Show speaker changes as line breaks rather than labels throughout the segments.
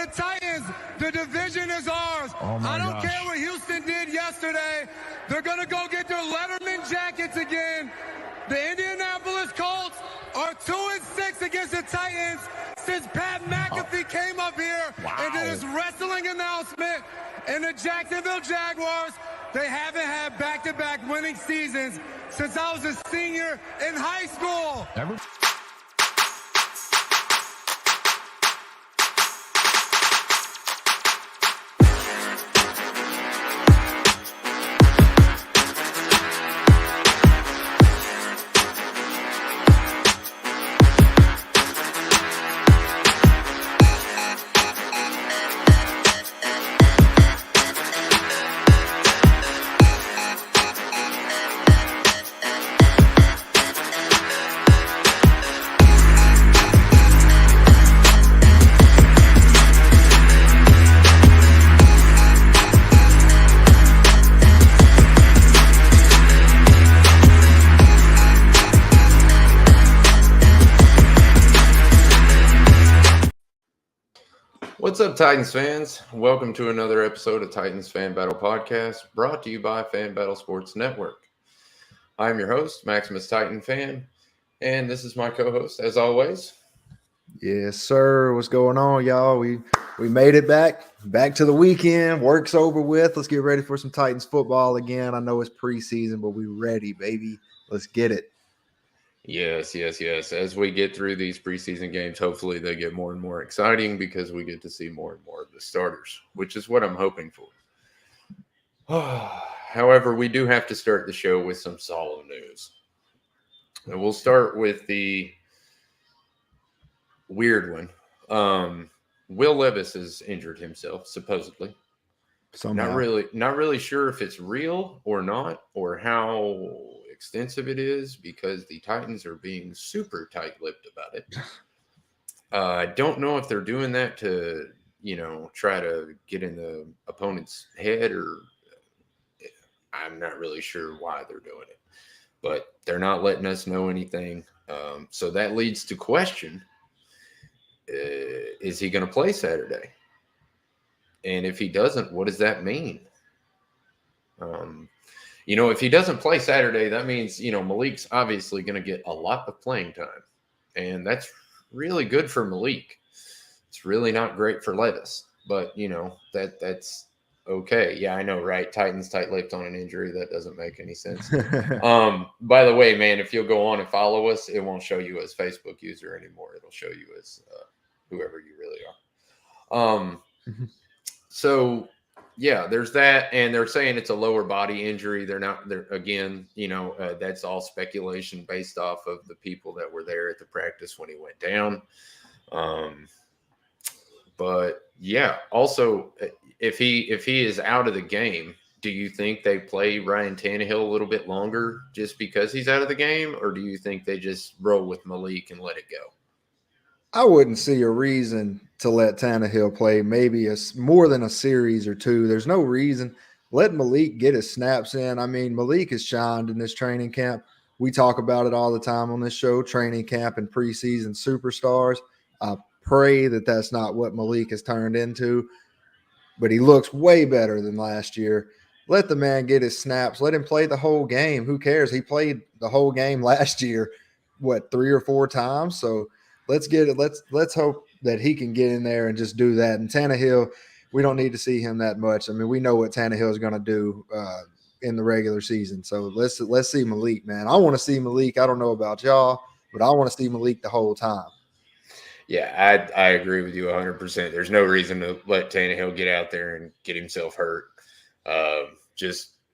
the Titans, the division is ours. I don't care what Houston did yesterday. They're going to go get their Letterman jackets again. The Indianapolis Colts are 2-6 against the Titans since Pat McAfee came up here and did his wrestling announcement. And the Jacksonville Jaguars, they haven't had back-to-back winning seasons since I was a senior in high school.
What's up, Titans fans? Welcome to another episode of Titans Fan Battle Podcast, brought to you by Fan Battle Sports Network. I'm your host, Maximus Titan Fan, and this is my co-host, as always.
Yes, sir. What's going on, y'all? We made it back to the weekend. Work's over with. Let's get ready for some Titans football again. I know it's preseason, but we ready, baby. Let's get it.
Yes. As we get through these preseason games, hopefully they get more and more exciting because we get to see more and more of the starters, which is what I'm hoping for. However, we do have to start the show with some solemn news. And we'll start with the weird one. Will Levis has injured himself, supposedly.
Somehow.
Not really sure if it's real or not, or how extensive it is, because the Titans are being super tight-lipped about it. I don't know if they're doing that to, try to get in the opponent's head, or I'm not really sure why they're doing it. But they're not letting us know anything. So that leads to question, is he going to play Saturday? And if he doesn't, what does that mean? If he doesn't play Saturday, that means, Malik's obviously going to get a lot of playing time. And that's really good for Malik. It's really not great for Levis. But, that's okay. Yeah, I know, right? Titans tight-lipped on an injury. That doesn't make any sense. By the way, man, if you'll go on and follow us, it won't show you as Facebook user anymore. It'll show you as whoever you really are. So, yeah, there's that, and they're saying it's a lower body injury. That's all speculation based off of the people that were there at the practice when he went down. But yeah, also, if he is out of the game, do you think they play Ryan Tannehill a little bit longer just because he's out of the game, or do you think they just roll with Malik and let it go?
I wouldn't see a reason to let Tannehill play maybe more than a series or two. There's no reason. Let Malik get his snaps in. I mean, Malik has shined in this training camp. We talk about it all the time on this show, training camp and preseason superstars. I pray that that's not what Malik has turned into, but he looks way better than last year. Let the man get his snaps. Let him play the whole game. Who cares? He played the whole game last year, 3 or 4 times? So let's get it. Let's hope that he can get in there and just do that. And Tannehill, we don't need to see him that much. I mean, we know what Tannehill is going to do in the regular season. So let's see Malik, man. I want to see Malik. I don't know about y'all, but I want to see Malik the whole time.
Yeah, I agree with you 100%. There's no reason to let Tannehill get out there and get himself hurt.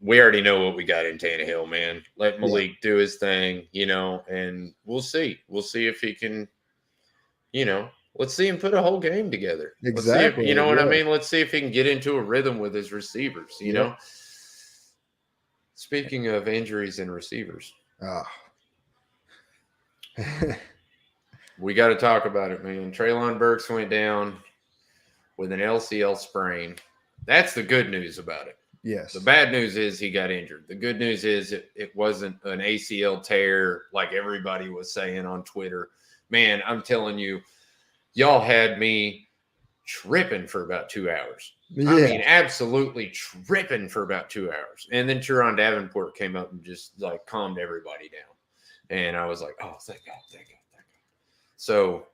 We already know what we got in Tannehill, man. Let Malik do his thing, and we'll see. We'll see if he can, let's see him put a whole game together.
Exactly.
Let's see if, what I mean? Let's see if he can get into a rhythm with his receivers, you know. Speaking of injuries and receivers. We got to talk about it, man. Treylon Burks went down with an LCL sprain. That's the good news about it.
Yes.
The bad news is he got injured. The good news is it wasn't an ACL tear like everybody was saying on Twitter. Man, I'm telling you, y'all had me tripping for about 2 hours.
Yeah.
I mean, absolutely tripping for about 2 hours. And then Teron Davenport came up and just like calmed everybody down. And I was like, oh, thank God, thank God, thank God. So,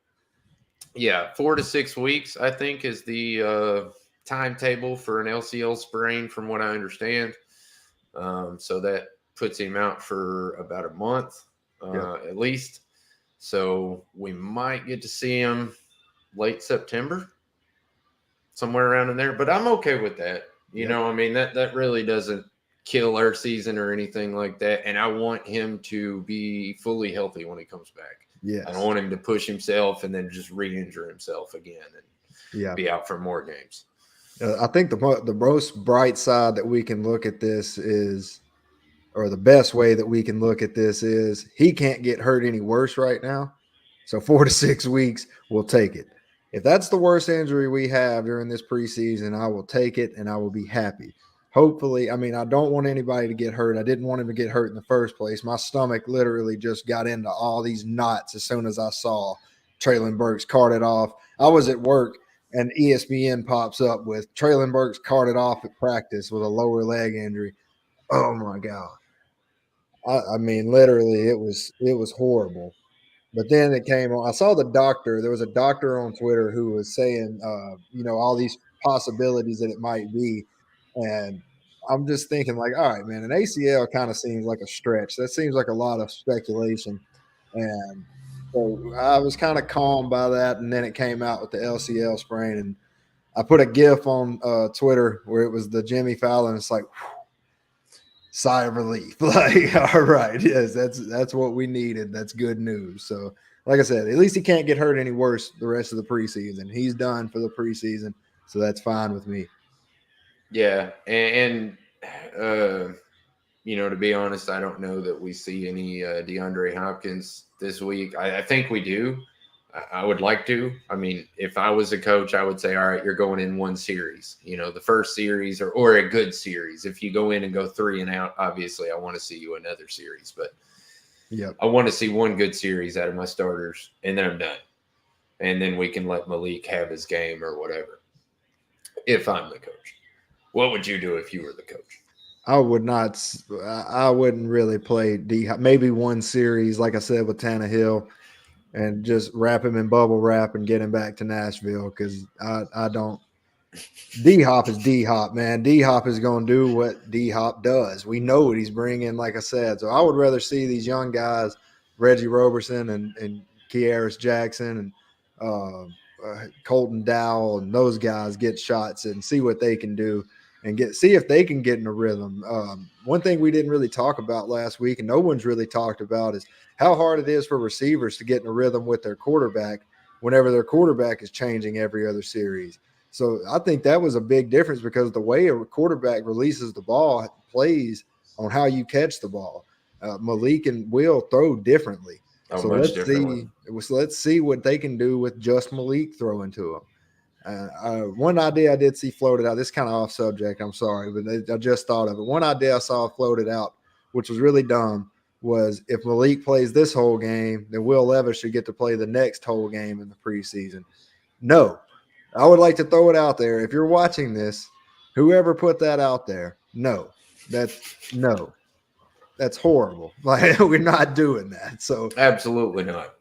yeah, 4 to 6 weeks, I think, is the timetable for an LCL sprain, from what I understand. So that puts him out for about a month, at least. So we might get to see him late September, somewhere around in there. But I'm okay with that. You know, I mean, that really doesn't kill our season or anything like that. And I want him to be fully healthy when he comes back.
Yes.
I don't want him to push himself and then just re-injure himself again and be out for more games.
I think the most bright side that we can look at this is, or the best way that we can look at this is, he can't get hurt any worse right now. So 4 to 6 weeks, we'll take it. If that's the worst injury we have during this preseason, I will take it and I will be happy. Hopefully, I mean, I don't want anybody to get hurt. I didn't want him to get hurt in the first place. My stomach literally just got into all these knots as soon as I saw Traylon Burks carted off. I was at work and ESPN pops up with Traylon Burks carted off at practice with a lower leg injury. Oh my God. I mean, literally, it was horrible. But then it came on. I saw the doctor. There was a doctor on Twitter who was saying, all these possibilities that it might be. And I'm just thinking, like, all right, man, an ACL kind of seems like a stretch. That seems like a lot of speculation. And so I was kind of calmed by that. And then it came out with the LCL sprain. And I put a GIF on Twitter where it was the Jimmy Fallon. It's like, whew, sigh of relief. Like, all right, yes, that's what we needed. That's good news. So, like I said, at least he can't get hurt any worse the rest of the preseason. He's done for the preseason, so that's fine with me.
Yeah, and to be honest, I don't know that we see any DeAndre Hopkins this week. I think we do. I would like to. I mean, if I was a coach, I would say, all right, you're going in one series, the first series or a good series. If you go in and go 3 and out, obviously I want to see you another series, but I want to see one good series out of my starters and then I'm done. And then we can let Malik have his game or whatever. If I'm the coach, what would you do if you were the coach?
I wouldn't really play D-Hop. Maybe one series, like I said, with Tannehill, and just wrap him in bubble wrap and get him back to Nashville, because I don't. D-Hop is D-Hop, man. D-Hop is going to do what D-Hop does. We know what he's bringing, like I said. So I would rather see these young guys, Reggie Roberson and Kearis Jackson and Colton Dowell and those guys, get shots and see what they can do and see if they can get in a rhythm. One thing we didn't really talk about last week, and no one's really talked about, is how hard it is for receivers to get in a rhythm with their quarterback whenever their quarterback is changing every other series. So I think that was a big difference, because the way a quarterback releases the ball plays on how you catch the ball. Malik and Will throw differently. So let's see what they can do with just Malik throwing to them. One idea I did see floated out, this is kind of off subject, I'm sorry, but I just thought of it. One idea I saw floated out, which was really dumb, was if Malik plays this whole game, then Will Levis should get to play the next whole game in the preseason. No, I would like to throw it out there. If you're watching this, whoever put that out there, that's horrible. Like, we're not doing that. So
absolutely not.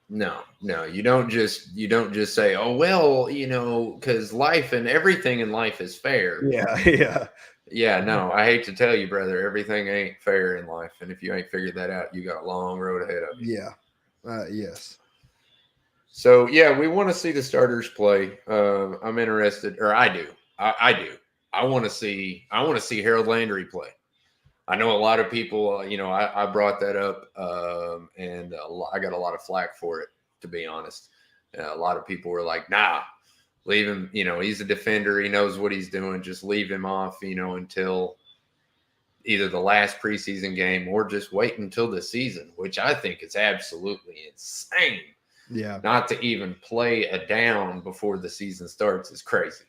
No, you don't just say, oh, well, because life and everything in life is fair. Yeah, no, I hate to tell you, brother, everything ain't fair in life. And if you ain't figured that out, you got a long road ahead of you.
Yeah. Yes.
So, yeah, we want to see the starters play. I'm interested, or I do. I do. I want to see Harold Landry play. I know a lot of people, I brought that up, and I got a lot of flack for it, to be honest. A lot of people were like, nah, leave him. He's a defender. He knows what he's doing. Just leave him off, until either the last preseason game or just wait until the season, which I think is absolutely insane.
Yeah.
Not to even play a down before the season starts is crazy.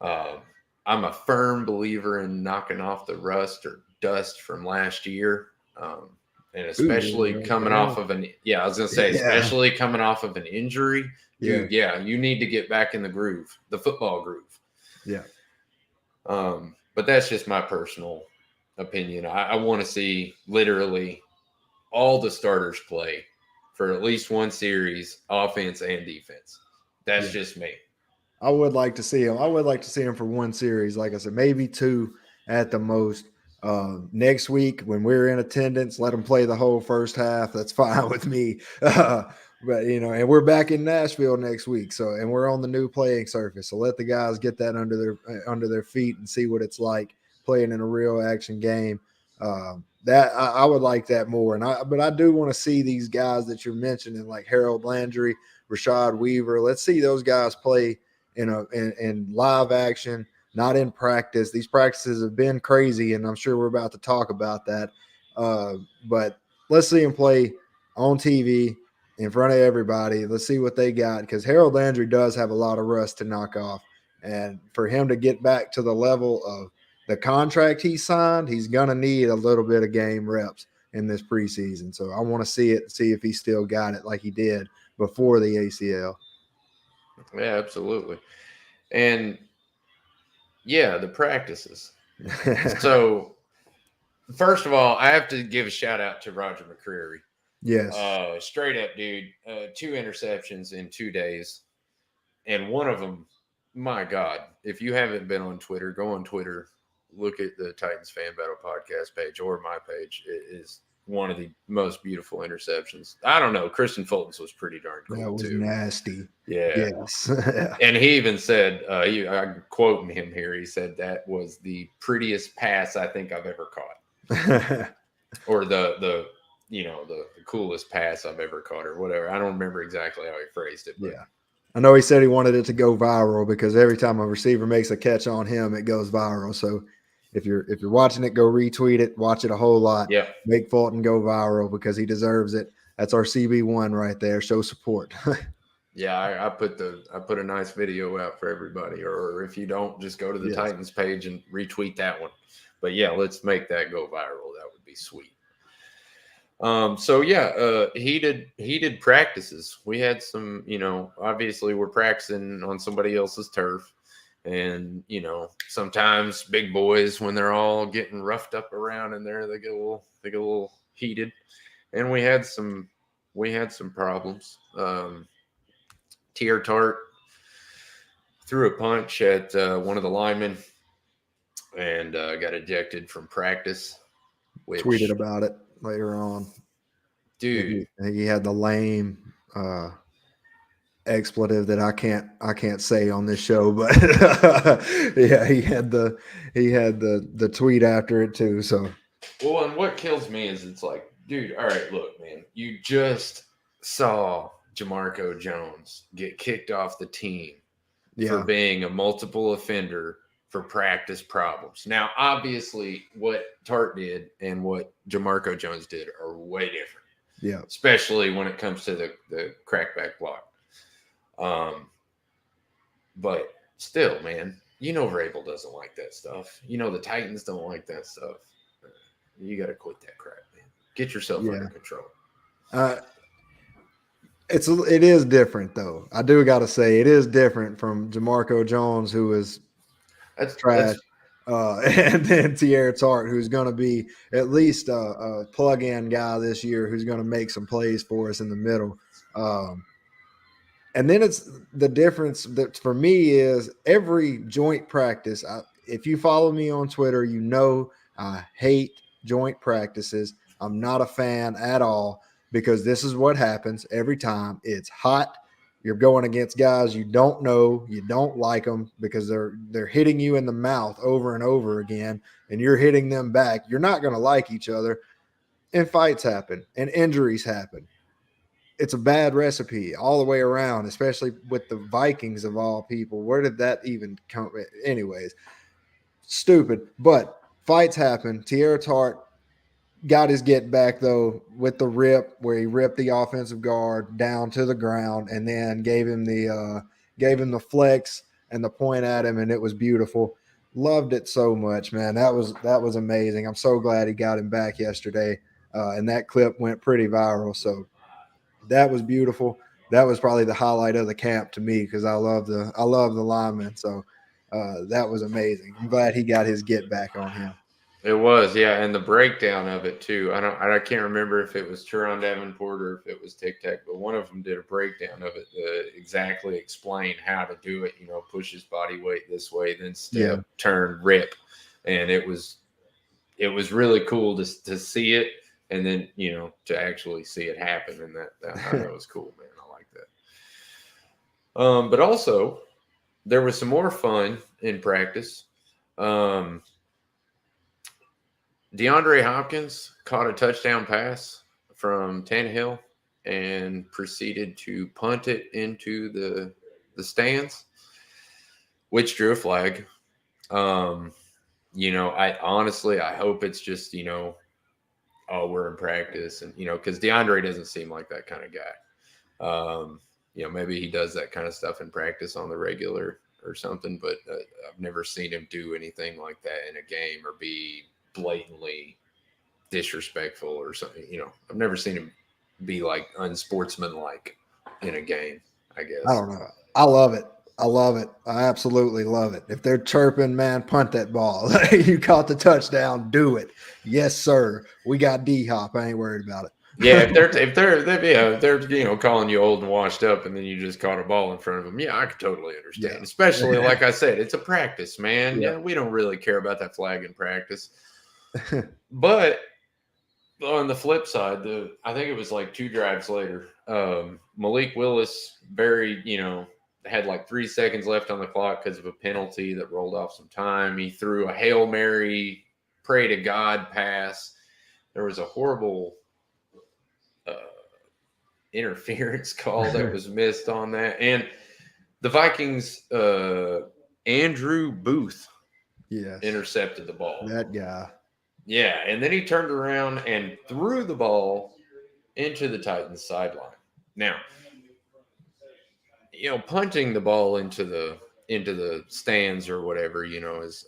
I'm a firm believer in knocking off the rust or dust from last year. And especially coming off of especially coming off of an injury, dude. Yeah, you need to get back in the groove, the football groove.
Yeah.
But that's just my personal opinion. I want to see literally all the starters play for at least one series, offense and defense. That's just me.
I would like to see him. I would like to see him for one series, like I said, maybe two at the most. Next week, when we're in attendance, let them play the whole first half. That's fine with me. But and we're back in Nashville next week, and we're on the new playing surface. So let the guys get that under their feet and see what it's like playing in a real action game. That I would like that more. But I do want to see these guys that you're mentioning, like Harold Landry, Rashad Weaver. Let's see those guys play in live action, not in practice. These practices have been crazy, and I'm sure we're about to talk about that. But let's see them play on TV in front of everybody. Let's see what they got, because Harold Landry does have a lot of rust to knock off. And for him to get back to the level of the contract he signed, he's going to need a little bit of game reps in this preseason. So I want to see if he still got it like he did before the ACL.
Yeah, absolutely. And the practices. So first of all, I have to give a shout out to Roger McCreary.
Yes.
Straight up, dude. 2 interceptions in 2 days. And one of them, my God, if you haven't been on Twitter, go on Twitter, look at the Titans Fan Battle podcast page or my page. It is one of the most beautiful interceptions. I don't know. Kristen Fulton's was pretty darn cool,
that was
too.
Nasty.
Yeah.
Yes.
And he even said, I'm quoting him here, he said that was the prettiest pass I think I've ever caught. Or the coolest pass I've ever caught, or whatever. I don't remember exactly how he phrased it. But.
Yeah. I know he said he wanted it to go viral because every time a receiver makes a catch on him, it goes viral. So if you're watching it, go retweet it, watch it a whole lot.
Yeah.
Make Fulton go viral because he deserves it. That's our CB1 right there. Show support.
Yeah, I put a nice video out for everybody. Or if you don't, just go to the Titans page and retweet that one. But yeah, let's make that go viral. That would be sweet. Heated practices. We had some, obviously we're practicing on somebody else's turf. And, sometimes big boys, when they're all getting roughed up around in there, they get a little heated. And we had some problems. Tier Tart threw a punch at one of the linemen and got ejected from practice.
Tweeted about it later on.
Dude.
He had the lame expletive that I can't say on this show, but yeah, he had the tweet after it too. So
well, and what kills me is it's like, dude, all right, look, man, you just saw Jamarco Jones get kicked off the team for being a multiple offender for practice problems. Now, obviously, what Tart did and what Jamarco Jones did are way different.
Yeah,
especially when it comes to the crackback block. But still, man, Vrabel doesn't like that stuff. The Titans don't like that stuff. You got to quit that crap, man. Get yourself under control.
It is different though. I do got to say it is different from Jamarco Jones, who is trash. And then Tier Tart, who's going to be at least a plug-in guy this year, who's going to make some plays for us in the middle. And then it's the difference that for me is every joint practice. If you follow me on Twitter, I hate joint practices. I'm not a fan at all because this is what happens every time. It's hot. You're going against guys you don't know, you don't like them because they're hitting you in the mouth over and over again, and you're hitting them back. You're not going to like each other, and fights happen, and injuries happen. It's a bad recipe all the way around, especially with the Vikings of all people. Where did that even come? Anyways, stupid, but fights happen. Tier Tart got his get back though with the rip where he ripped the offensive guard down to the ground and then gave him the flex and the point at him, and it was beautiful. Loved it so much, man. That was amazing. I'm so glad he got him back yesterday. and that clip went pretty viral. So that was beautiful. That was probably the highlight of the camp to me because I love the lineman. So that was amazing. I'm glad he got his get back on him.
It was, yeah, and the breakdown of it too. I can't remember if it was Turon Davenport or if it was Tic Tac, but one of them did a breakdown of it to exactly explain how to do it. Push his body weight this way, then step, turn, rip, and it was really cool to see it, and then to actually see it happen, and that was cool, man. I like that. But also there was some more fun in practice. DeAndre Hopkins caught a touchdown pass from Tannehill and proceeded to punt it into the stands, which drew a flag. I honestly hope it's just, we're in practice, and because DeAndre doesn't seem like that kind of guy. Maybe he does that kind of stuff in practice on the regular or something, but I've never seen him do anything like that in a game or be blatantly disrespectful or something. I've never seen him be like unsportsmanlike in a game, I guess.
I don't know. I love it. I absolutely love it. If they're chirping, man, punt that ball. You caught the touchdown, do it. Yes, sir. We got D-Hop. I ain't worried about it.
Yeah, if they're calling you old and washed up, and then you just caught a ball in front of them, I could totally understand. Yeah. Especially like I said, it's a practice, man. Yeah, we don't really care about that flag in practice. But on the flip side, I think it was like 2 drives later, Malik Willis had like 3 seconds left on the clock because of a penalty that rolled off some time. He threw a Hail Mary, pray to God pass. There was a horrible interference call that was missed on that. And the Vikings, Andrew Booth intercepted the ball.
That guy.
Yeah, and then he turned around and threw the ball into the Titans sideline. Now, punting the ball into the stands or whatever, is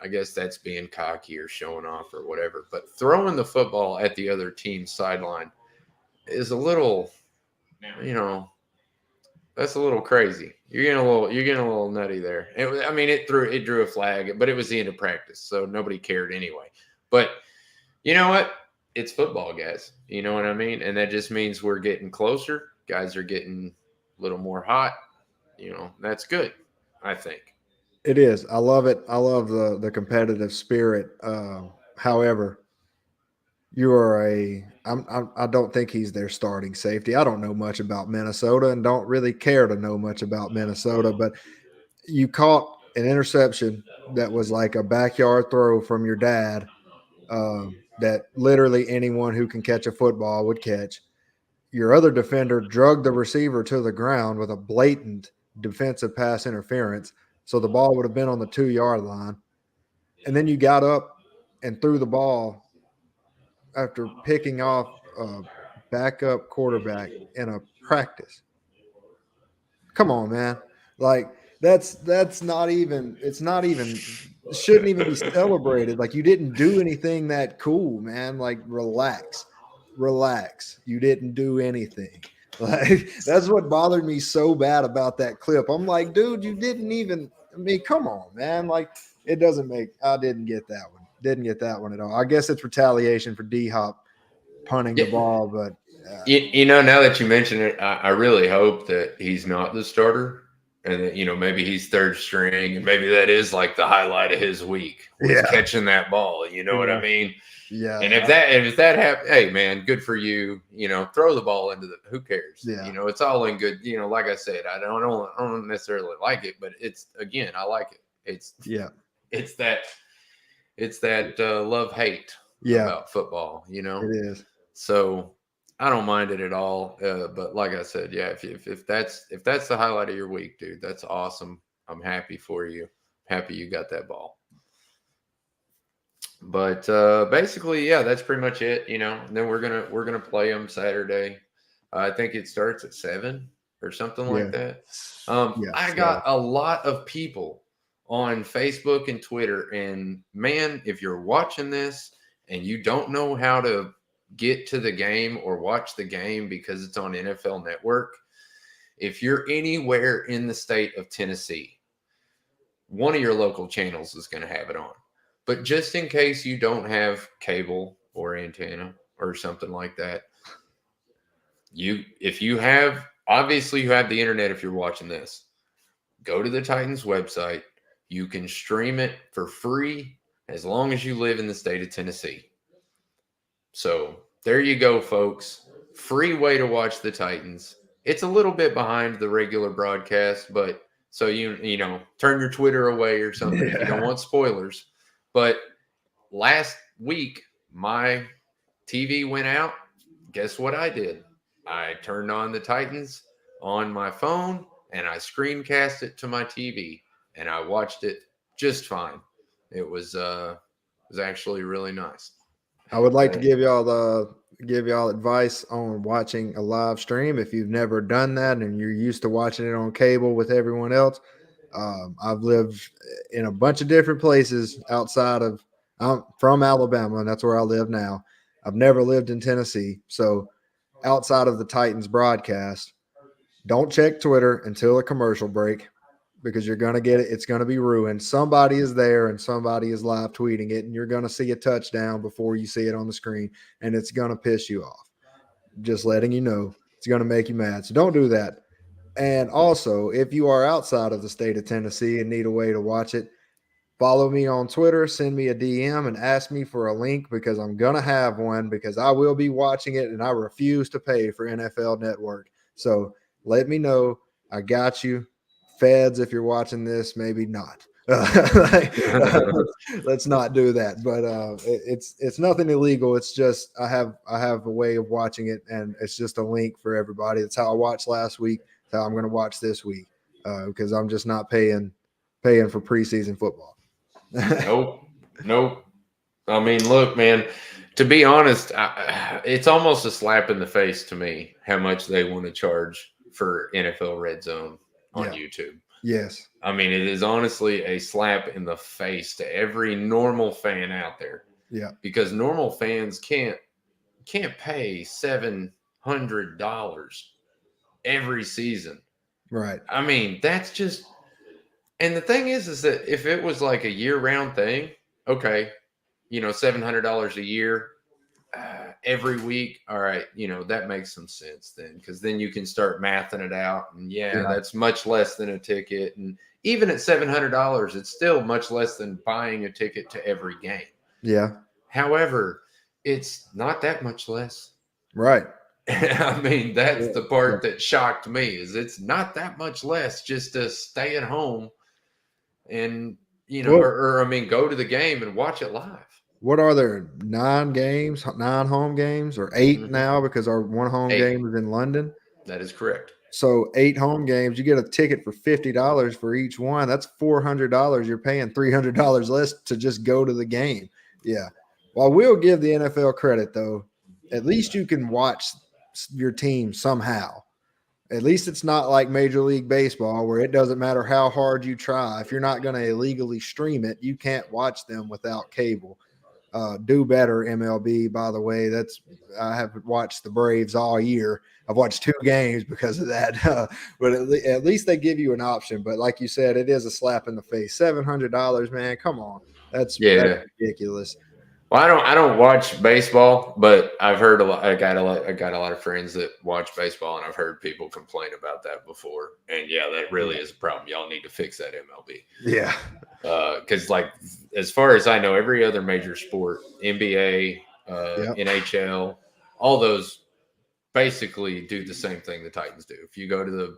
I guess that's being cocky or showing off or whatever. But throwing the football at the other team's sideline is a little, that's a little crazy. You're getting a little nutty there. It drew a flag, but it was the end of practice, so nobody cared anyway. But you know what? It's football, guys. You know what I mean? And that just means we're getting closer. Guys are getting a little more hot. That's good, I think.
It is. I love it. I love the competitive spirit. However, I don't think he's their starting safety. I don't know much about Minnesota and don't really care to know much about Minnesota, but you caught an interception that was like a backyard throw from your dad that literally anyone who can catch a football would catch. Your other defender drugged the receiver to the ground with a blatant defensive pass interference, so the ball would have been on the 2-yard line. And then you got up and threw the ball after picking off a backup quarterback in a practice. Come on, man. Like that's not even, shouldn't even be celebrated. Like you didn't do anything that cool, man. Like relax. You didn't do anything. Like that's what bothered me so bad about that clip. I'm like, dude, you didn't even, come on, man. Like I didn't get that one. Didn't get that one at all. I guess it's retaliation for D-Hop punting the ball, but
now that you mention it, I really hope that he's not the starter, and that maybe he's third string, and maybe that is like the highlight of his week, catching that ball. You know what I mean?
Yeah.
And if that happens, hey man, good for you. Throw the ball into who cares? Yeah. It's all in good. Like I said, I don't necessarily like it, but I like it. It's that love-hate about football,
It is.
So I don't mind it at all. But like I said, if that's the highlight of your week, dude, that's awesome. I'm happy for you. Happy you got that ball. But basically, that's pretty much it. And then we're gonna play them Saturday. I think it starts at 7 or something like that. I got a lot of people on Facebook and Twitter, and man, if you're watching this and you don't know how to get to the game or watch the game because it's on NFL Network, if you're anywhere in the state of Tennessee, one of your local channels is going to have it on. But just in case you don't have cable or antenna or something like that, if you have, obviously you have the internet if you're watching this, go to the Titans website. You can stream it for free as long as you live in the state of Tennessee. So there you go, folks. Free way to watch the Titans. It's a little bit behind the regular broadcast, but so you know, turn your Twitter away or something if you don't want spoilers. But last week, my TV went out. Guess what I did? I turned on the Titans on my phone and I screencast it to my TV and I watched it just fine. It was actually really nice.
I would like to give y'all advice on watching a live stream if you've never done that and you're used to watching it on cable with everyone else. I've lived in a bunch of different places outside of. I'm from Alabama, and that's where I live now. I've never lived in Tennessee, so outside of the Titans broadcast, don't check Twitter until a commercial break because you're going to get it. It's going to be ruined. Somebody is there and somebody is live tweeting it, and you're going to see a touchdown before you see it on the screen, and it's going to piss you off. Just letting you know, it's going to make you mad. So don't do that. And also, if you are outside of the state of Tennessee and need a way to watch it, follow me on Twitter, send me a DM, and ask me for a link because I'm going to have one because I will be watching it, and I refuse to pay for NFL Network. So let me know. I got you. Feds, if you're watching this, maybe not. Let's not do that. But it's nothing illegal. It's just I have a way of watching it, and it's just a link for everybody. That's how I watched last week. That's how I'm going to watch this week because I'm just not paying for preseason football.
Nope. I mean, look, man. To be honest, it's almost a slap in the face to me how much they want to charge for NFL Red Zone on YouTube.
Yes.
I mean, it is honestly a slap in the face to every normal fan out there.
Yeah.
Because normal fans can't pay $700 every season.
Right.
I mean, that's just, and the thing is that if it was like a year-round thing, okay, you know, $700 a year every week, all right, you know, that makes some sense then, because then you can start mathing it out, and that's much less than a ticket, and even at $700, it's still much less than buying a ticket to every game.
Yeah.
However, it's not that much less.
Right.
I mean, that's the part that shocked me is it's not that much less just to stay at home and, you know, or I mean, go to the game and watch it live.
What are there? 9 home games, or 8 now because our one home game is in London?
That is correct.
So 8 home games, you get a ticket for $50 for each one. That's $400. You're paying $300 less to just go to the game. Yeah. Well, we'll give the NFL credit, though. At least you can watch your team somehow. At least it's not like Major League Baseball where it doesn't matter how hard you try. If you're not going to illegally stream it, you can't watch them without cable. Do better, MLB, by the way. I haven't watched the Braves all year. I've watched 2 games because of that. But at least they give you an option. But like you said, it is a slap in the face. $700, man. Come on. That's ridiculous.
Well, I don't watch baseball, but I've heard a lot. I got a lot of friends that watch baseball, and I've heard people complain about that before. And that really is a problem. Y'all need to fix that MLB.
Yeah.
Because like as far as I know, every other major sport, NBA, NHL, all those basically do the same thing the Titans do. If you go to the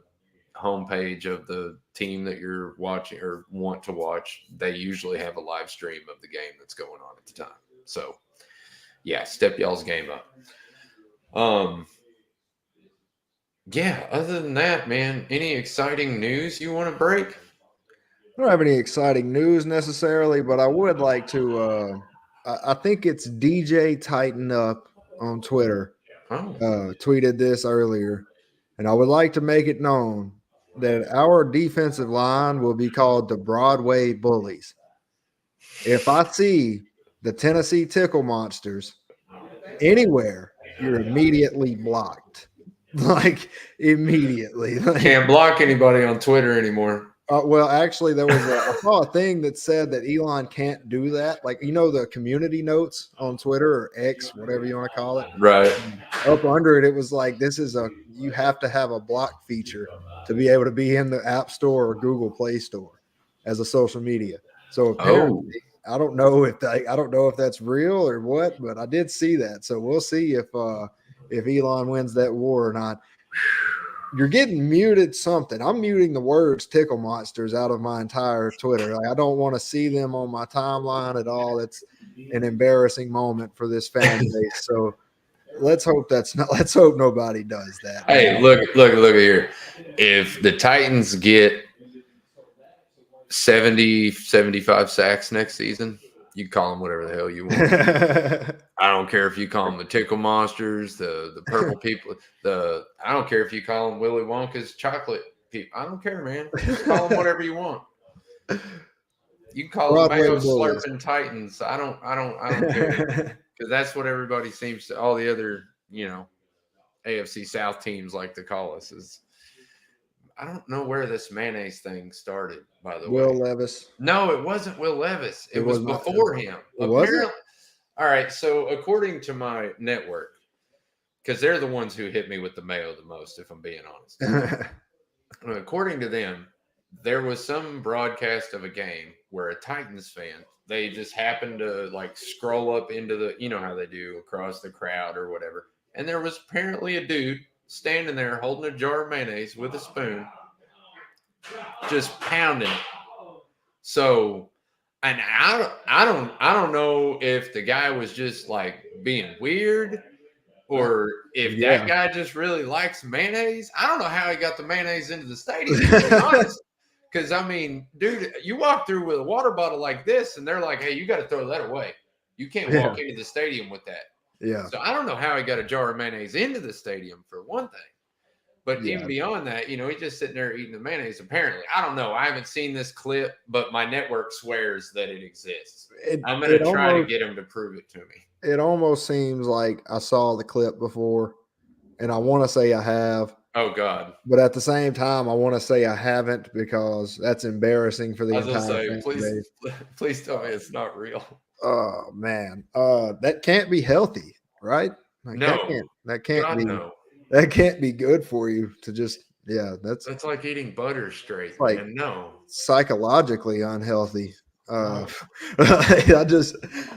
homepage of the team that you're watching or want to watch, they usually have a live stream of the game that's going on at the time. So, step y'all's game up. Other than that, man, any exciting news you want to break?
I don't have any exciting news necessarily, but I would like to. I think it's DJ Tighten Up on Twitter. Tweeted this earlier, and I would like to make it known that our defensive line will be called the Broadway Bullies. If I see the Tennessee Tickle Monsters anywhere, you're immediately blocked. Like immediately.
Can't block anybody on Twitter anymore.
Well, actually, I saw a thing that said that Elon can't do that. Like, the community notes on Twitter or X, whatever you want to call it.
Right.
Up under it, it was like, you have to have a block feature to be able to be in the App Store or Google Play Store as a social media. So apparently, I don't know if that's real or what, but I did see that. So we'll see if Elon wins that war or not. You're getting muted something. I'm muting the words Tickle Monsters out of my entire Twitter. Like, I don't want to see them on my timeline at all. It's an embarrassing moment for this fan base. So let's hope nobody does that.
Hey, look here. If the Titans get 70, 75 sacks next season, you call them whatever the hell you want. I don't care if you call them the Tickle Monsters, the purple people. I don't care if you call them Willy Wonka's chocolate people. I don't care, man. Just call them whatever you want. You can call them Mayo Slurping Titans. I don't care, because that's what everybody seems to. All the other, AFC South teams like to call us. I don't know where this mayonnaise thing started, by the way.
Will Levis.
No, it wasn't Will Levis. It was before him.
Was it?
All right. So according to my network, because they're the ones who hit me with the mayo the most, if I'm being honest. According to them, there was some broadcast of a game where a Titans fan, they just happened to scroll up into the, how they do across the crowd or whatever. And there was apparently a dude standing there holding a jar of mayonnaise with a spoon, just pounding it. So, and I don't know if the guy was just being weird, or if that guy just really likes mayonnaise. I don't know how he got the mayonnaise into the stadium, to be honest. Because dude, you walk through with a water bottle like this, and they're like, "Hey, you got to throw that away. You can't walk into the stadium with that."
Yeah.
So I don't know how he got a jar of mayonnaise into the stadium, for one thing. But even beyond that, he's just sitting there eating the mayonnaise. Apparently, I don't know. I haven't seen this clip, but my network swears that it exists. I'm going to try to get him to prove it to me.
It almost seems like I saw the clip before, and I want to say I have.
Oh, God.
But at the same time, I want to say I haven't, because that's embarrassing for the entire
family. Please tell me it's not real.
Oh, man. That can't be healthy, right?
No.
That can't
God,
be.
No.
That can't be good for you to just, that's
like eating butter straight. Man. No.
Psychologically unhealthy. I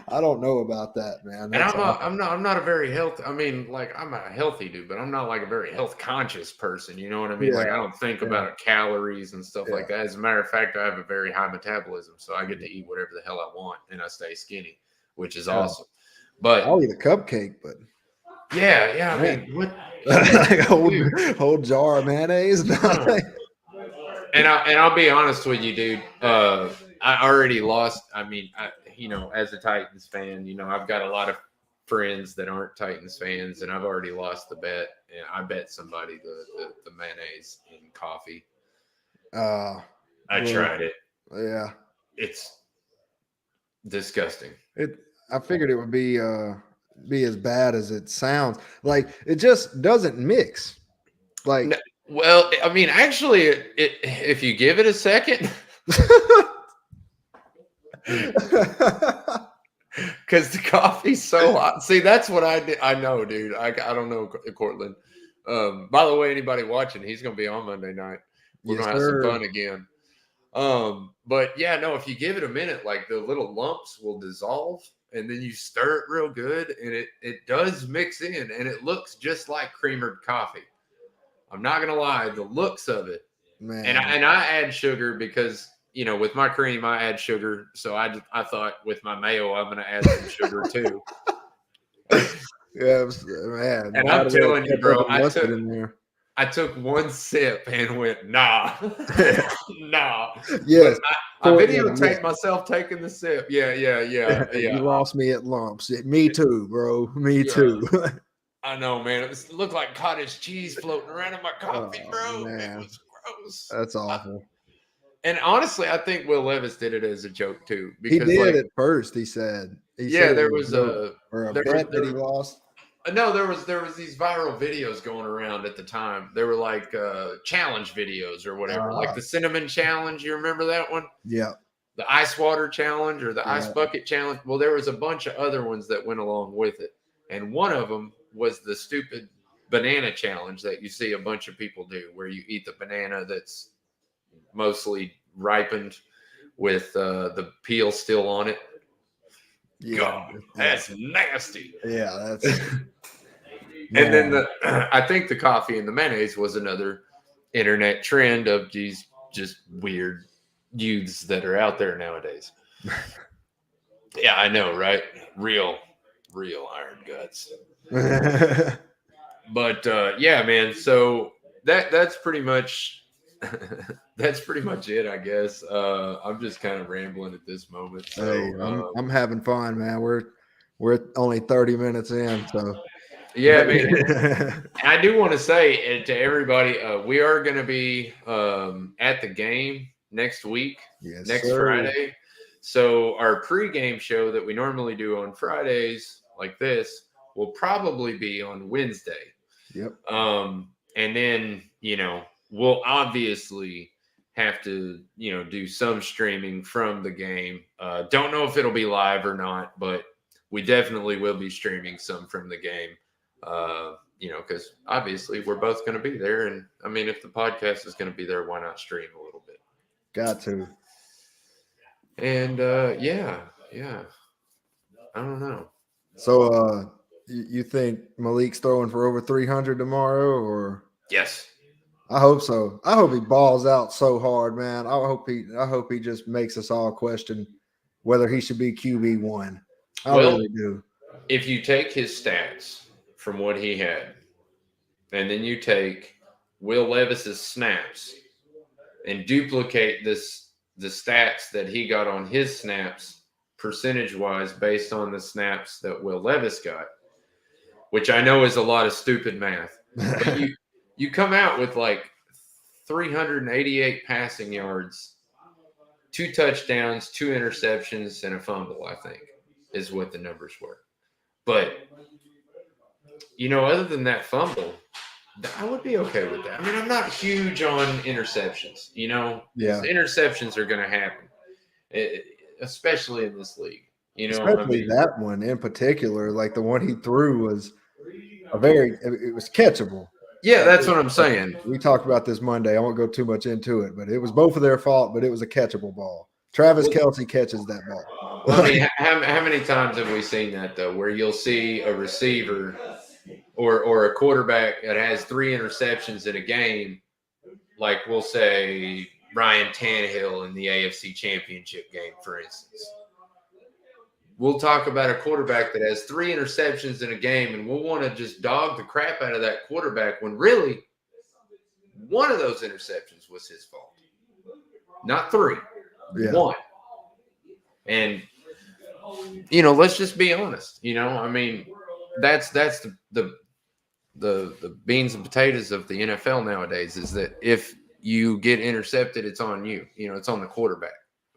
don't know about that, man.
That's I'm not a very healthy. I'm a healthy dude, but I'm not a very health conscious person. You know what I mean?
Yeah.
I don't think about calories and stuff like that. As a matter of fact, I have a very high metabolism, so I get to eat whatever the hell I want, and I stay skinny, which is awesome. But
I'll eat a cupcake, but
yeah. I mean, what?
whole jar of mayonnaise.
And I'll be honest with you, dude. I already lost. As a Titans fan, I've got a lot of friends that aren't Titans fans, and I've already lost the bet. And I bet somebody the mayonnaise in coffee. I tried it.
Yeah,
it's disgusting.
I figured it would be as bad as it sounds. It just doesn't mix.
No, well, actually, if you give it a second. Because the coffee's so hot. See, that's what I did. I know, dude. I don't know, Cortland. By the way, anybody watching, he's going to be on Monday night. We're going to have some fun again. But yeah, no, if you give it a minute, the little lumps will dissolve, and then you stir it real good, and it does mix in, and it looks just like creamered coffee. I'm not going to lie. The looks of it. Man. And I add sugar because, with my cream, I add sugar. So I thought with my mayo, I'm going to add some sugar too.
Yeah, man.
And I'm telling you, bro, I took one sip and went, nah. Nah.
Yes.
I videotaped myself taking the sip. Yeah.
You lost me at lumps. Me too, bro. Me too.
I know, man. It looked like cottage cheese floating around in my coffee, bro.
Man.
It was gross.
That's awful.
And honestly, I think Will Levis did it as a joke too.
Because he did at first, he said.
There was a
bet that he lost.
No, there was these viral videos going around at the time. They were like challenge videos or whatever, like the cinnamon challenge. You remember that one?
Yeah.
The ice water challenge or the ice bucket challenge. Well, there was a bunch of other ones that went along with it, and one of them was the stupid banana challenge that you see a bunch of people do, where you eat the banana that's mostly ripened with the peel still on it.
Yeah,
God, that's nasty.
Yeah, that's.
And then I think the coffee and the mayonnaise was another internet trend of these just weird youths that are out there nowadays. Yeah, I know, right? Real iron guts. But yeah, man. So that's pretty much it, I guess. I'm just kind of rambling at this moment. So
hey, I'm having fun, man. We're only 30 minutes in, so
yeah, man. I do want to say to everybody, we are going to be at the game next week, next Friday. So our pregame show that we normally do on Fridays like this will probably be on Wednesday.
Yep.
And then, we'll obviously have to, do some streaming from the game. Don't know if it'll be live or not, but we definitely will be streaming some from the game. Because obviously we're both going to be there. And I mean, if the podcast is going to be there, why not stream a little bit?
Got to.
And yeah. I don't know.
So you think Malik's throwing for over 300 tomorrow, or?
Yes.
I hope so. I hope he balls out so hard, man. I hope he just makes us all question whether he should be QB1. I really do.
If you take his stats from what he had, and then you take Will Levis's snaps and duplicate the stats that he got on his snaps percentage-wise based on the snaps that Will Levis got, which I know is a lot of stupid math. But you come out with like 388 passing yards, 2 touchdowns, 2 interceptions, and a fumble, I think, is what the numbers were. But, other than that fumble, I would be okay with that. I mean, I'm not huge on interceptions, Yeah. Interceptions are going to happen, especially in this league.
Especially that one in particular, like the one he threw was it was catchable.
Yeah, that's what I'm saying.
We talked about this Monday. I won't go too much into it, but it was both of their fault, but it was a catchable ball. Travis Kelce catches that ball.
Well, I mean, how many times have we seen that, though, where you'll see a receiver or a quarterback that has 3 interceptions in a game, like we'll say Ryan Tannehill in the AFC Championship game, for instance. We'll talk about a quarterback that has 3 interceptions in a game, and we'll want to just dog the crap out of that quarterback when really one of those interceptions was his fault. Not 3. Yeah. 1. And, let's just be honest. I mean, that's the beans and potatoes of the NFL nowadays is that if you get intercepted, it's on you. It's on the quarterback,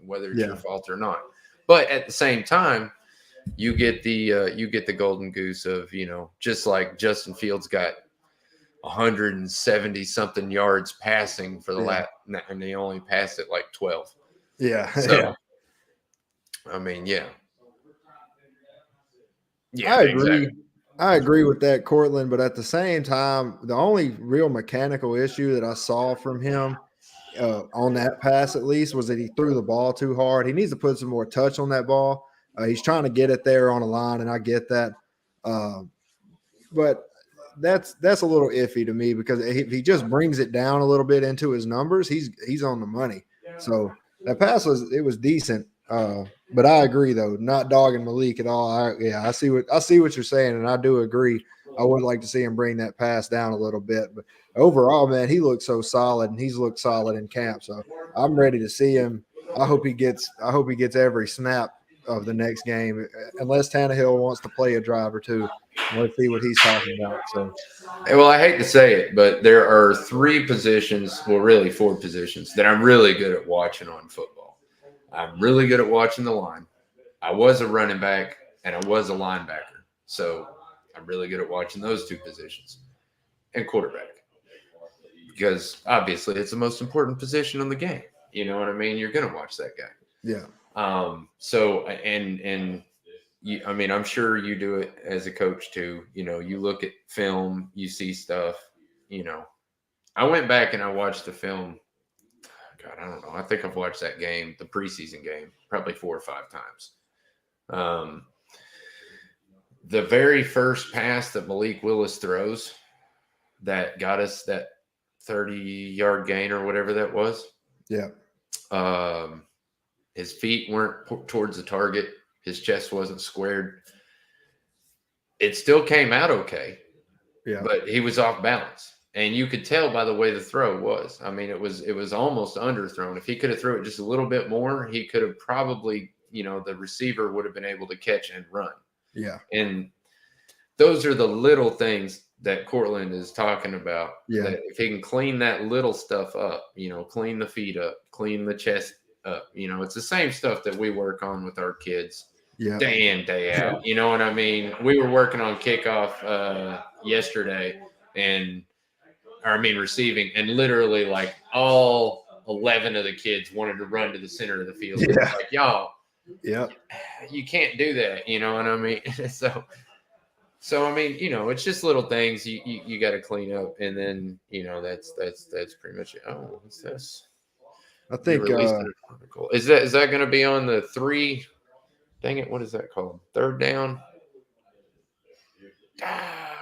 whether it's your fault or not. But at the same time, you get the golden goose of, just like Justin Fields got 170 something yards passing for the last, and they only passed it like 12.
Yeah.
So, I mean, yeah.
I agree. Exactly. I agree with that, Cortland. But at the same time, the only real mechanical issue that I saw from him on that pass, at least, was that he threw the ball too hard. He needs to put some more touch on that ball. He's trying to get it there on a line, and I get that. But that's a little iffy to me because if he just brings it down a little bit into his numbers, he's on the money. So that pass was decent. But I agree, though, not dogging Malik at all. I see what you're saying, and I do agree. I would like to see him bring that pass down a little bit, but overall, man, he looks so solid, and he's looked solid in camp. So I'm ready to see him. I hope he gets every snap of the next game, unless Tannehill wants to play a drive or two. Let's see what he's talking about. So,
well, I hate to say it, but there are 3 positions, well, really 4 positions that I'm really good at watching on football. I'm really good at watching the line. I was a running back. and I was a linebacker. So I'm really good at watching those two positions and quarterback because obviously it's the most important position in the game. You know what I mean? You're going to watch that guy.
Yeah.
So, and you, I mean, I'm sure you do it as a coach too. You know, you look at film, you see stuff, you know. I went back and I watched the film. God, I don't know. I think I've watched that game, the preseason game, probably 4 or 5 times. The very first pass that Malik Willis throws that got us that 30-yard gain or whatever that was.
Yeah.
His feet weren't towards the target. His chest wasn't squared. It still came out okay.
Yeah.
But he was off balance. And you could tell by the way the throw was. I mean, it was almost underthrown. If he could have thrown it just a little bit more, he could have probably, you know, the receiver would have been able to catch and run.
Yeah.
And those are the little things that Cortland is talking about.
Yeah.
That if he can clean that little stuff up, you know, clean the feet up, clean the chest up, you know, it's the same stuff that we work on with our kids day in, day out. You know what I mean? We were working on kickoff yesterday receiving, and literally like all 11 of the kids wanted to run to the center of the field.
Yeah.
It's like, y'all,
yeah,
you can't do that. You know what I mean? So I mean, you know, it's just little things you got to clean up, and then you know that's pretty much it. Oh, what's this?
I think
is that going to be on the 3? Dang it, what is that called? Third down.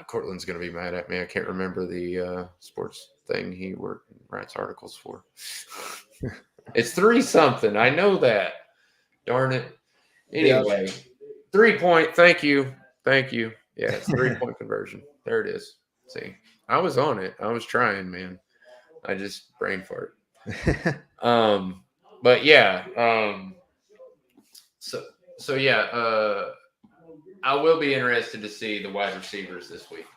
Cortland's going to be mad at me. I can't remember the sports thing he writes articles for. It's 3 something. I know that. Darn it. Anyway, 3-point. Thank you. Yeah, it's 3-point conversion. There it is. See, I was on it. I was trying, man. I just brain fart. But yeah. So yeah. I will be interested to see the wide receivers this week.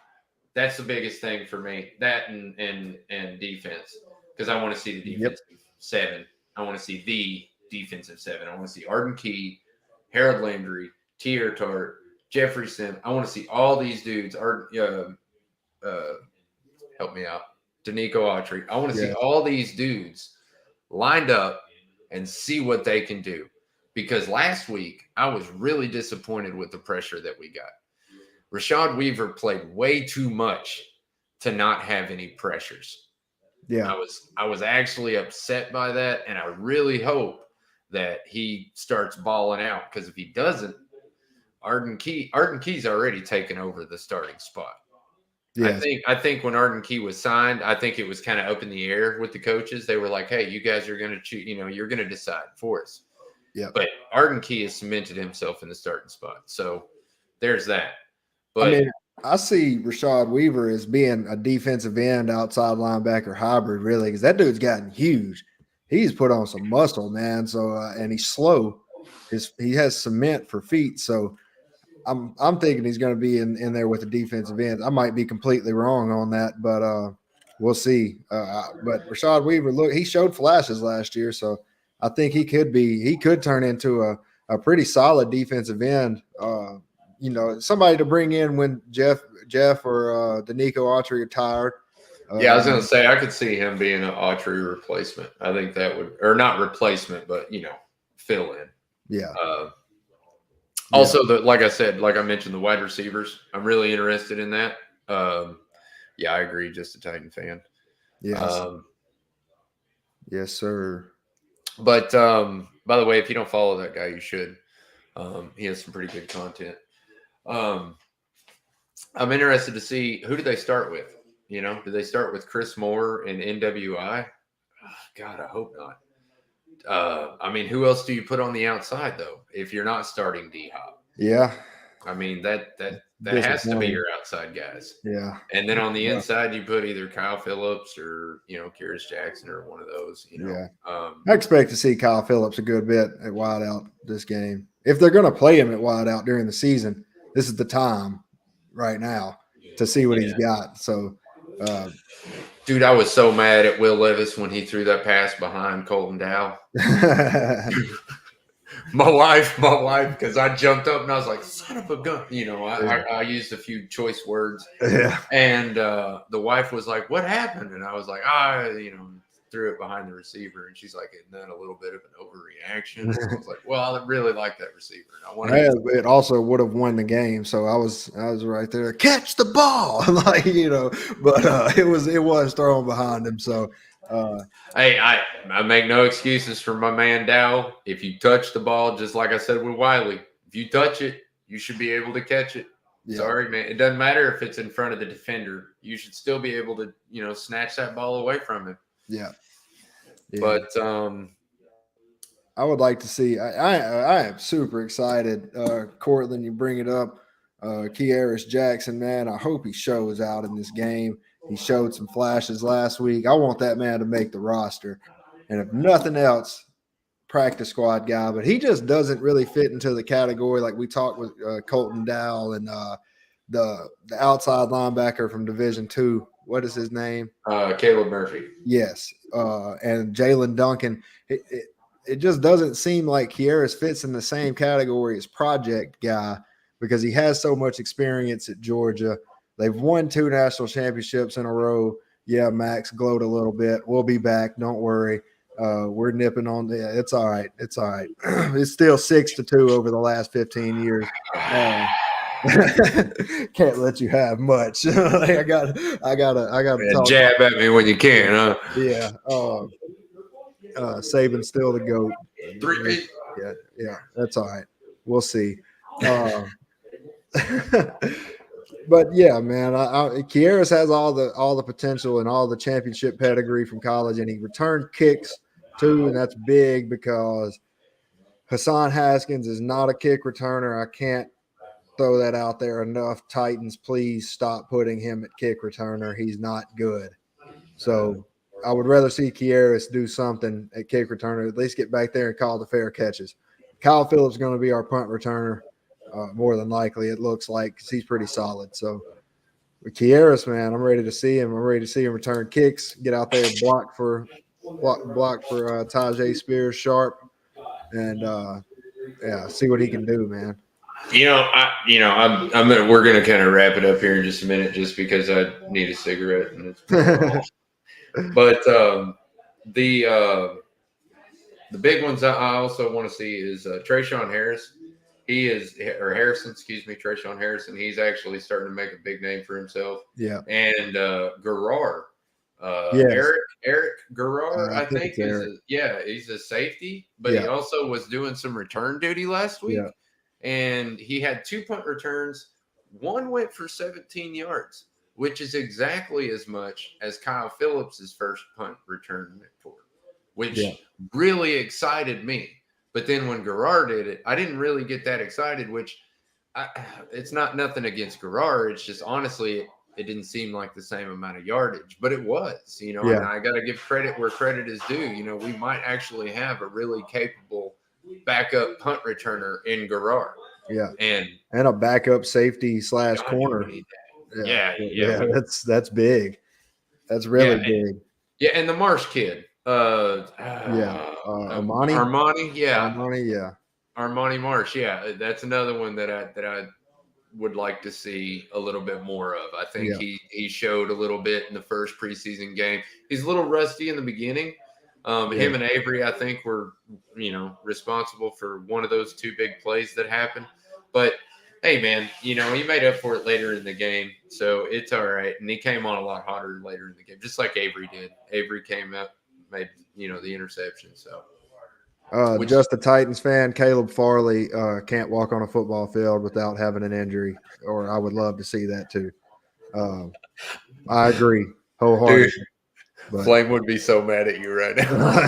That's the biggest thing for me. That and defense, because I want to see the defensive 7. I want to see the defensive 7. I want to see Arden Key, Harold Landry, Tier Tart, Jefferson. I want to see all these dudes. Help me out. Danico Autry. I want to see all these dudes lined up and see what they can do. Because last week, I was really disappointed with the pressure that we got. Rashad Weaver played way too much to not have any pressures.
Yeah.
I was actually upset by that, and I really hope that he starts balling out, because if he doesn't, Arden Key's already taken over the starting spot. Yes. I think when Arden Key was signed, I think it was kind of up in the air with the coaches. They were like, hey, you guys are going to choose, you know, you're going to decide for us.
Yeah.
But Arden Key has cemented himself in the starting spot. So there's that. But
I mean, I see Rashad Weaver as being a defensive end, outside linebacker hybrid, really, because that dude's gotten huge. He's put on some muscle, man. So and he's slow. He has cement for feet. So I'm thinking he's going to be in there with the defensive end. I might be completely wrong on that, but we'll see. But Rashad Weaver, look, he showed flashes last year, so I think he could turn into a pretty solid defensive end. You know, somebody to bring in when Jeff or Danico Autry are tired.
Yeah, I was going to say I could see him being an Autry replacement. I think that would, or not replacement, but you know, fill in.
Yeah.
Also, like I said, like I mentioned, the wide receivers. I'm really interested in that. Yeah, I agree. Just a Titan fan.
Yes. Yes, sir.
But by the way, if you don't follow that guy, you should. He has some pretty good content. I'm interested to see, who do they start with? You know, do they start with Chris Moore and NWI? Oh, God, I hope not. I mean, who else do you put on the outside though? If you're not starting D-Hop,
yeah.
I mean that has to be your outside guys.
Yeah.
And then on the inside, you put either Kyle Phillips or Kyrus Jackson or one of those.
Yeah. I expect to see Kyle Phillips a good bit at wideout this game. If they're going to play him at wideout during the season, this is the time right now to see what he's got. So.
Dude, I was so mad at Will Levis when he threw that pass behind Colton Dow. My wife, because I jumped up and I was like, "Son of a gun!" I used a few choice words, and the wife was like, "What happened?" And I was like, threw it behind the receiver, and she's like, "Isn't that a little bit of an overreaction?" And I was like, "Well, I really like that receiver, and I wanted
it also would have won the game, so I was right there. Catch the ball, but it was thrown behind him, so.
Hey, I make no excuses for my man Dow. If you touch the ball, just like I said with Wiley, if you touch it, you should be able to catch it. Yeah. Sorry, man. It doesn't matter if it's in front of the defender. You should still be able to, snatch that ball away from him.
Yeah.
But
I would like to see. I am super excited, Cortland. You bring it up, Kearis Jackson, man. I hope he shows out in this game. He showed some flashes last week. I want that man to make the roster, and if nothing else, practice squad guy. But he just doesn't really fit into the category like we talked with Colton Dowell and the outside linebacker from Division II. What is his name?
Caleb Murphy.
Yes, and Jalen Duncan. It just doesn't seem like Kearis fits in the same category as project guy because he has so much experience at Georgia. They've won 2 national championships in a row. Yeah, Max glowed a little bit. We'll be back. Don't worry. We're nipping on. Yeah, it's all right. It's all right. It's still 6-2 over the last 15 years. Can't let you have much. I got to
jab at me when you can, huh?
Yeah. Saban's still the GOAT.
3
Yeah, that's all right. We'll see. But yeah, man, Kearis has all the potential and all the championship pedigree from college, and he returned kicks too, and that's big because Hassan Haskins is not a kick returner. I can't throw that out there enough. Titans, please stop putting him at kick returner. He's not good. So I would rather see Kearis do something at kick returner, at least get back there and call the fair catches. Kyle Phillips is going to be our punt returner, more than likely, it looks like, because he's pretty solid. So with Kearis, man, I'm ready to see him. I'm ready to see him return kicks, get out there and block for Tajay Spears sharp, and see what he can do, man.
We're gonna kind of wrap it up here in just a minute, just because I need a cigarette. And it's but the big ones I also want to see is Trayshawn Harris. Trayshawn Harrison. He's actually starting to make a big name for himself.
Yeah.
And Garrar,
yes.
Eric Garrar, I think he's a safety, but he also was doing some return duty last week. Yeah. And he had 2 punt returns. One went for 17 yards, which is exactly as much as Kyle Phillips' first punt return went for, which really excited me. But then when Garrar did it, I didn't really get that excited, it's not nothing against Garrar. It's just, honestly, it didn't seem like the same amount of yardage, but it was, and I got to give credit where credit is due. We might actually have a really capable backup punt returner in Garrar.
Yeah. And a backup safety / corner.
Yeah.
That's big. That's really big.
And the Marsh kid.
Armani.
Armani Marsh. Yeah. That's another one that I would like to see a little bit more of. I think he showed a little bit in the first preseason game. He's a little rusty in the beginning. Him and Avery, I think, were, responsible for one of those 2 big plays that happened. But, hey, man, he made up for it later in the game, so it's all right. And he came on a lot hotter later in the game, just like Avery did. Avery came up, made, the interception. So,
just a Titans fan, Caleb Farley can't walk on a football field without having an injury, or I would love to see that too. I agree wholeheartedly.
But Flame would be so mad at you right now.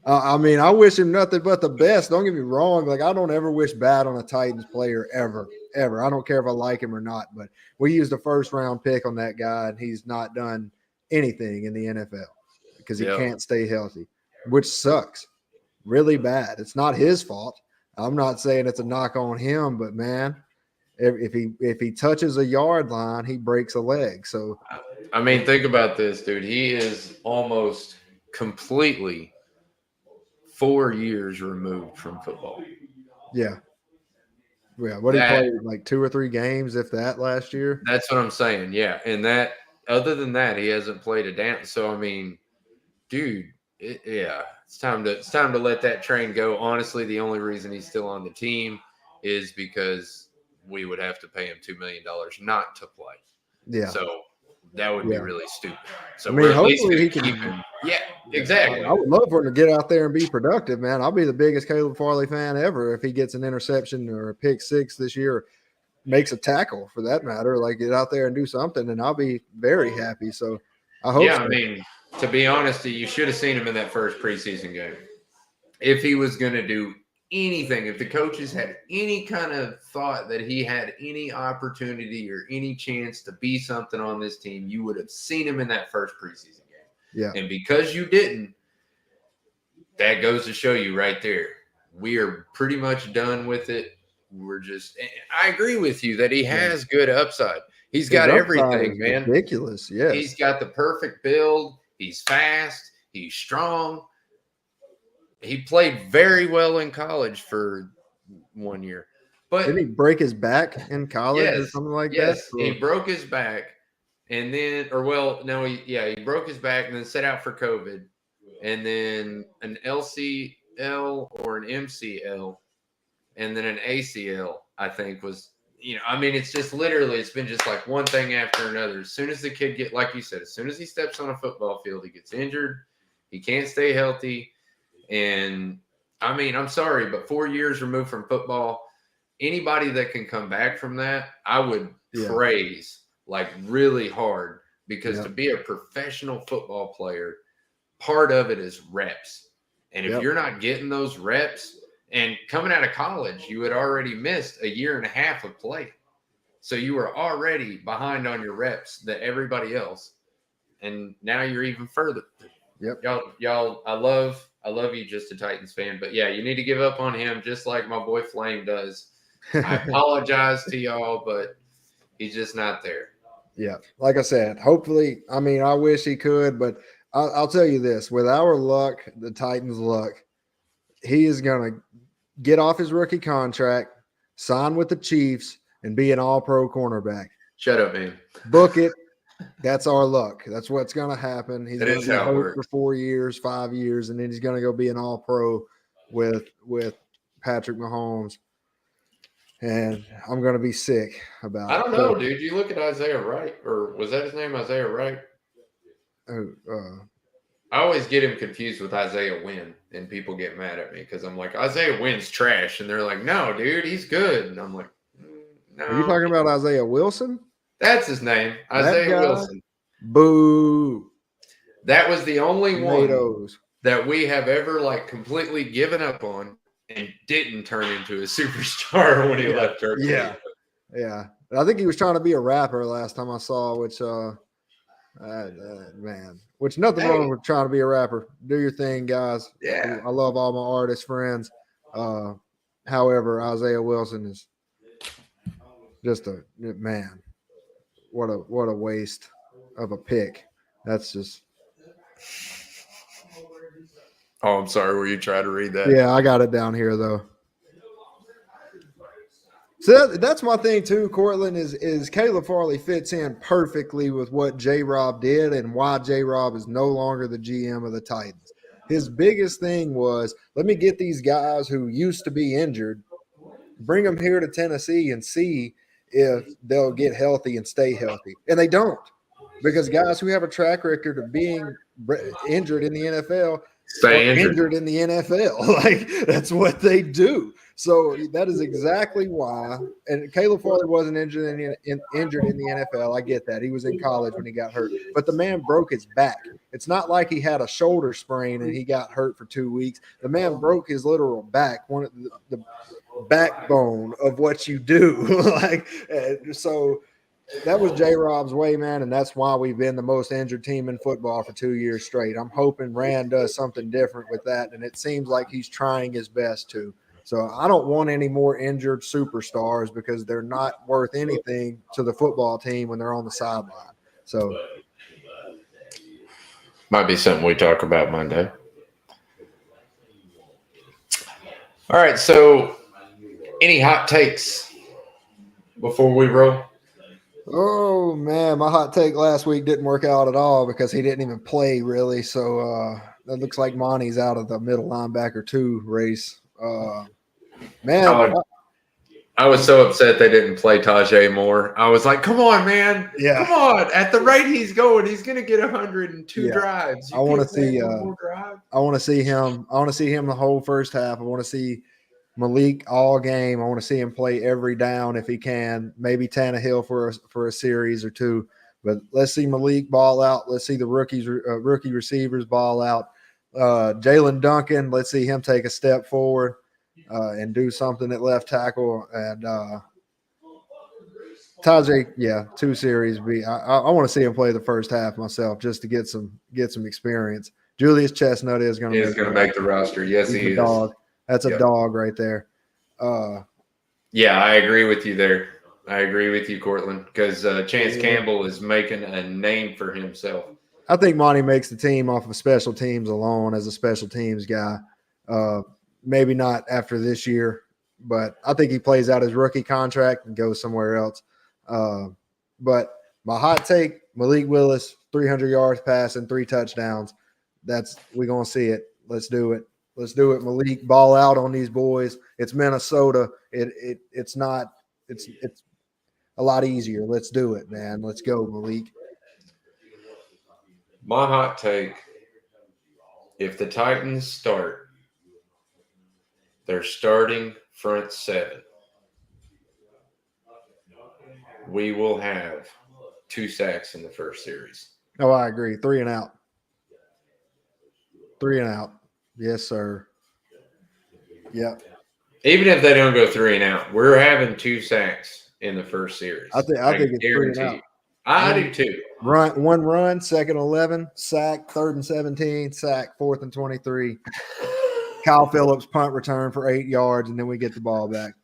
I mean, I wish him nothing but the best. Don't get me wrong. Like, I don't ever wish bad on a Titans player ever. I don't care if I like him or not. But we used a first-round pick on that guy, and he's not done anything in the NFL because he can't stay healthy, which sucks really bad. It's not his fault. I'm not saying it's a knock on him, but, man, if he touches a yard line, he breaks a leg. So,
I mean, think about this, dude. He is almost completely 4 years removed from football.
Yeah. Yeah. What he played like 2 or 3 games, if that, last year.
That's what I'm saying. Yeah. And that, other than that, he hasn't played a dance. So, I mean, dude, it's time to let that train go. Honestly, the only reason he's still on the team is because we would have to pay him $2 million not to play.
Yeah.
So that would be really stupid. So
I mean,
we're at least
hopefully
going
he
to
can
keep him. Yeah, exactly.
I would love for him to get out there and be productive, man. I'll be the biggest Caleb Farley fan ever if he gets an interception or a pick six this year, makes a tackle for that matter. Like, get out there and do something, and I'll be very happy. So I hope.
I mean, to be honest, you should have seen him in that first preseason game. If he was going to do anything, if the coaches had any kind of thought that he had any opportunity or any chance to be something on this team, you would have seen him in that first preseason game.
Yeah.
And because you didn't, that goes to show you right there. We are pretty much done with it. We're just – I agree with you that he has good upside. He's got everything, man.
Ridiculous, yes.
He's got the perfect build. He's fast. He's strong. He played very well in college for 1 year. But
didn't he break his back in college or something like that?
Yes, he broke his back. And then – he broke his back and then set out for COVID. And then an LCL or an MCL and then an ACL, I think, was – it's just literally, it's been just like one thing after another. As soon as the kid like you said, as soon as he steps on a football field, he gets injured. He can't stay healthy. And I mean, I'm sorry, but 4 years removed from football, anybody that can come back from that, I would praise like really hard, because to be a professional football player, part of it is reps. And if you're not getting those reps, and coming out of college, you had already missed 1.5 years of play. So you were already behind on your reps than everybody else. And now you're even further.
Yep.
Y'all, I love you, just a Titans fan. But yeah, you need to give up on him just like my boy Flame does. I apologize to y'all, but he's just not there.
Yeah. Like I said, hopefully, I mean, I wish he could, but I'll tell you this, with our luck, the Titans' luck, he is going to get off his rookie contract, sign with the Chiefs, and be an all-pro cornerback.
Shut up, man.
Book it. That's our luck. That's what's going to happen. He's going to be hurt for 4 years, 5 years, and then he's going to go be an all-pro with Patrick Mahomes. And I'm going to be sick about it.
I don't know, dude. You look at Isaiah Wright, or was that his name, Isaiah Wright? I always get him confused with Isaiah Wynn, and people get mad at me because I'm like, Isaiah Wynn's trash. And they're like, no, dude, he's good. And I'm like, no.
Are you talking about Isaiah Wilson?
That's his name, Isaiah Wilson.
Boo.
That was the only one that we have ever like completely given up on and didn't turn into a superstar when he left our team.
Yeah. I think he was trying to be a rapper last time I saw, which man, which nothing wrong with trying to be a rapper. Do your thing, guys.
Yeah.
I love all my artist friends. However, Isaiah Wilson is just a man. What a waste of a pick. That's just.
Oh, I'm sorry. Were you trying to read that?
Yeah, I got it down here though. So that's my thing too, Cortland, is Caleb Farley fits in perfectly with what J-Rob did and why J-Rob is no longer the GM of the Titans. His biggest thing was, let me get these guys who used to be injured, bring them here to Tennessee and see if they'll get healthy and stay healthy. And they don't, because guys who have a track record of being injured in the NFL
stay
injured in the NFL. Like, that's what they do. So that is exactly why. And Caleb Farley wasn't injured in the NFL. I get that. He was in college when he got hurt. But the man broke his back. It's not like he had a shoulder sprain and he got hurt for 2 weeks. The man broke his literal back, one of the backbone of what you do. So that was J-Rob's way, man, and that's why we've been the most injured team in football for 2 years straight. I'm hoping Rand does something different with that, and it seems like he's trying his best to. So I don't want any more injured superstars because they're not worth anything to the football team when they're on the sideline. So
might be something we talk about Monday. All right. So, any hot takes before we roll?
Oh man, my hot take last week didn't work out at all because he didn't even play really. So that looks like Monty's out of the middle linebacker 2 race. Man,
I was so upset they didn't play Tajay Moore. I was like, come on, man.
yeah,
Come on. At the rate he's going, he's going to get 102 drives.
I want to
can't
see.
play one more drive.
I want to see him. I want to see him the whole first half. I want to see Malik all game. I want to see him play every down if he can. Maybe Tannehill for a series or two. But let's see Malik ball out. Let's see the rookie receivers ball out. Jalen Duncan, let's see him take a step forward and do something at left tackle. And Tajay, 2 series. I want to see him play the first half myself just to get some experience. Julius Chestnut is going
to make the roster. Yes, he is.
Dog. That's a dog right there.
Yeah, I agree with you there. I agree with you, Cortland, because Chance Campbell is making a name for himself.
I think Monty makes the team off of special teams alone as a special teams guy. Maybe not after this year, but I think he plays out his rookie contract and goes somewhere else. But my hot take, Malik Willis, 300 yards passing, 3 touchdowns. We're going to see it. Let's do it. Let's do it, Malik. Ball out on these boys. It's Minnesota. It's a lot easier. Let's do it, man. Let's go, Malik.
My hot take, if the Titans start their starting front 7, we will have 2 sacks in the first series.
Oh, I agree. 3 and out. 3 and out. Yes, sir. Yep.
Even if they don't go 3 and out, we're having 2 sacks in the first series.
I think it's 3 and out.
I do too.
One run, 2nd 11, sack, 3rd and 17, sack, 4th and 23. Kyle Phillips punt return for 8 yards, and then we get the ball back.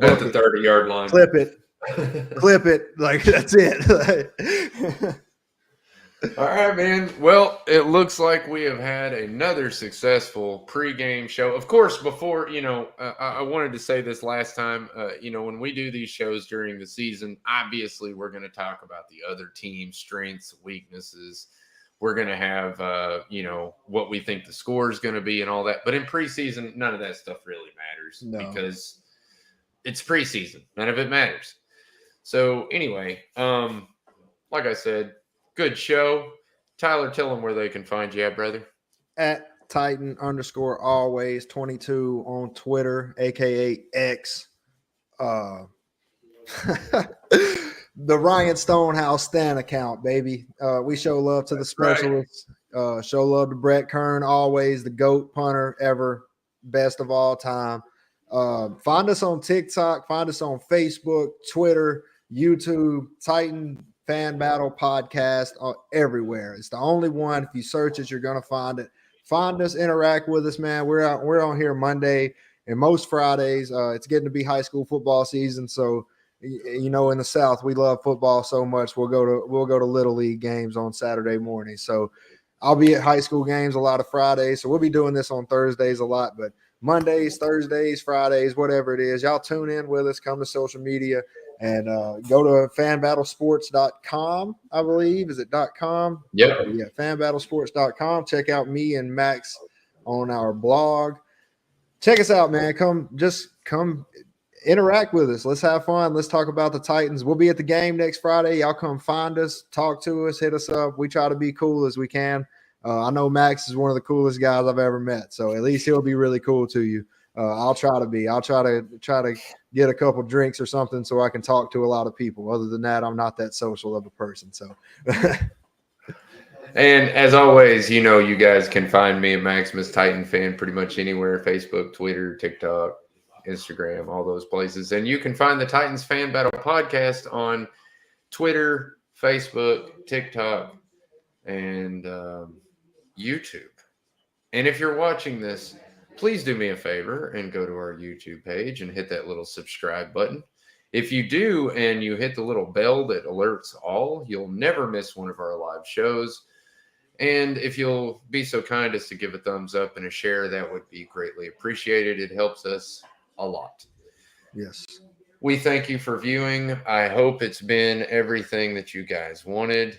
At the 30-yard line.
Clip it. Like, that's it.
All right, man. Well, it looks like we have had another successful pregame show. Of course, before, I wanted to say this last time, when we do these shows during the season, obviously we're going to talk about the other team's strengths, weaknesses. We're going to have, what we think the score is going to be and all that. But in preseason, none of that stuff really matters because it's preseason. None of it matters. So anyway, like I said, good show. Tyler, tell them where they can find you at, brother.
At Titan_always22 on Twitter, a.k.a. X. The Ryan Stonehouse Stan account, baby. We show love to the specialists. Right. Show love to Brett Kern, always the GOAT punter ever, best of all time. Find us on TikTok. Find us on Facebook, Twitter, YouTube, Titan Fan Battle Podcast, everywhere. It's the only one. If you search it, you're going to find it. Find us, interact with us, man. We're on here Monday and most Fridays. It's getting to be high school football season, so in the South we love football so much. We'll go to Little League games on Saturday morning. So I'll be at high school games a lot of Fridays. So we'll be doing this on Thursdays a lot, but Mondays, Thursdays, Fridays, whatever it is, y'all tune in with us. Come to social media. And go to fanbattlesports.com, I believe. Is it .com?
Yep.
Yeah, fanbattlesports.com. Check out me and Max on our blog. Check us out, man. Come interact with us. Let's have fun. Let's talk about the Titans. We'll be at the game next Friday. Y'all come find us, talk to us, hit us up. We try to be cool as we can. I know Max is one of the coolest guys I've ever met, so at least he'll be really cool to you. I'll try to be. I'll try to get a couple drinks or something so I can talk to a lot of people. Other than that, I'm not that social of a person. So,
and as always, you guys can find me at Maximus Titan Fan pretty much anywhere: Facebook, Twitter, TikTok, Instagram, all those places. And you can find the Titans Fan Battle Podcast on Twitter, Facebook, TikTok, and YouTube. And if you're watching this, please do me a favor and go to our YouTube page and hit that little subscribe button. If you do and you hit the little bell that alerts all, you'll never miss one of our live shows. And if you'll be so kind as to give a thumbs up and a share, that would be greatly appreciated. It helps us a lot.
Yes.
We thank you for viewing. I hope it's been everything that you guys wanted.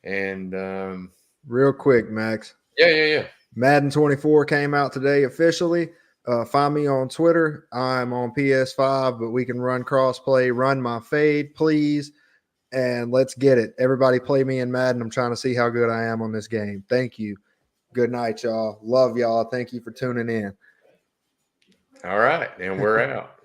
And
real quick, Max.
Yeah.
Madden 24 came out today officially. Find me on Twitter. I'm on PS5, but we can run crossplay. Run my fade, please. And let's get it. Everybody play me in Madden. I'm trying to see how good I am on this game. Thank you. Good night, y'all. Love y'all. Thank you for tuning in.
All right. And we're out.